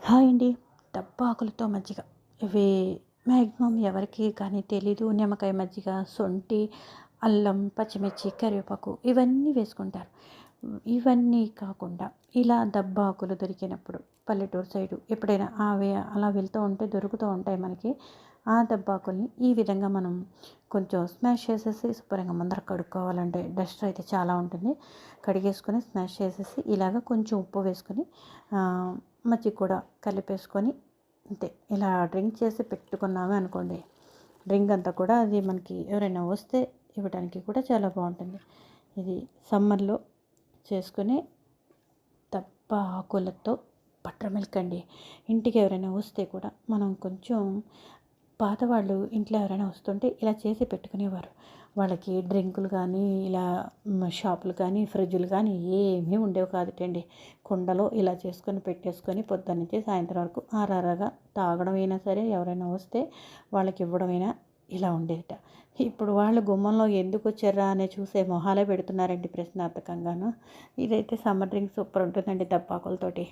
Hi అండి. డబ్బాకులతో మజ్జిగ. ఇవి మ్యాక్సిమం ఎవరికీ కానీ తెలీదు. నిమ్మకాయ మజ్జిగ, శొంఠి, అల్లం, పచ్చిమిర్చి, కరివేపాకు ఇవన్నీ వేసుకుంటారు. ఇవన్నీ కాకుండా ఇలా దబ్బాకులు దొరికినప్పుడు పల్లెటూరు సైడు ఎప్పుడైనా అవి అలా వెళ్తూ ఉంటే దొరుకుతూ ఉంటాయి మనకి. ఆ దబ్బాకుల్ని ఈ విధంగా మనం కొంచెం స్మాష్ చేసేసి శుభ్రంగా ముందర కడుక్కోవాలంటే డస్ట్ అయితే చాలా ఉంటుంది. కడిగేసుకొని స్మాష్ చేసేసి ఇలాగ కొంచెం ఉప్పు వేసుకొని మజ్జిగ కూడా కలిపేసుకొని అంతే ఇలా డ్రింక్ చేసి పెట్టుకున్నాము అనుకోండి, డ్రింక్ అంతా కూడా అది మనకి ఎవరైనా వస్తే ఇవ్వడానికి కూడా చాలా బాగుంటుంది. ఇది సమ్మర్లో చేసుకునే దబ్బ ఆకులతో బటర్ మిల్క్ అండి. ఇంటికి ఎవరైనా వస్తే కూడా మనం కొంచెం పాతవాళ్ళు ఇంట్లో ఎవరైనా వస్తుంటే ఇలా చేసి పెట్టుకునేవారు. వాళ్ళకి డ్రింకులు కానీ ఇలా షాపులు కానీ ఫ్రిడ్జులు కానీ ఏమీ ఉండేవి కాదుటండి. కుండలో ఇలా చేసుకొని పెట్టేసుకొని పొద్దున్నుంచి సాయంత్రం వరకు ఆరారాగా తాగడమైనా సరే, ఎవరైనా వస్తే వాళ్ళకి ఇవ్వడమైనా ఇలా ఉండేదిట. ఇప్పుడు వాళ్ళు గుమ్మంలో ఎందుకు వచ్చారా అని చూసే మొహాలే పెడుతున్నారండి ప్రశ్నార్థకంగాను. ఇదైతే సమ్మర్ డ్రింక్ సూపర్ ఉంటుందండి దబ్బాకులతోటి.